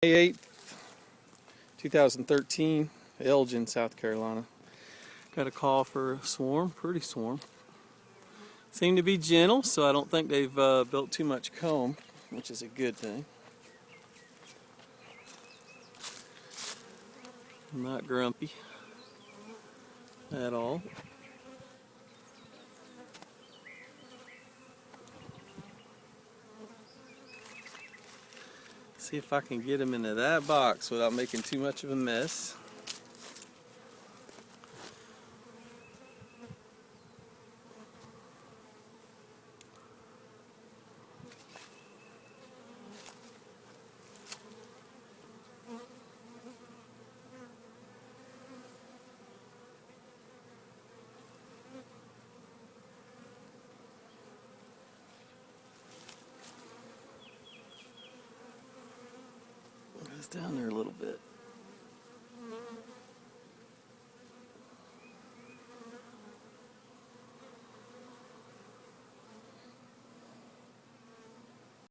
May 8th, 2013, Elgin, South Carolina. Got a call for a swarm, pretty swarm. Seem to be gentle, so I don't think they've built too much comb, which is a good thing. Not grumpy at all. See if I can get him into that box without making too much of a mess. Goes down there a little bit.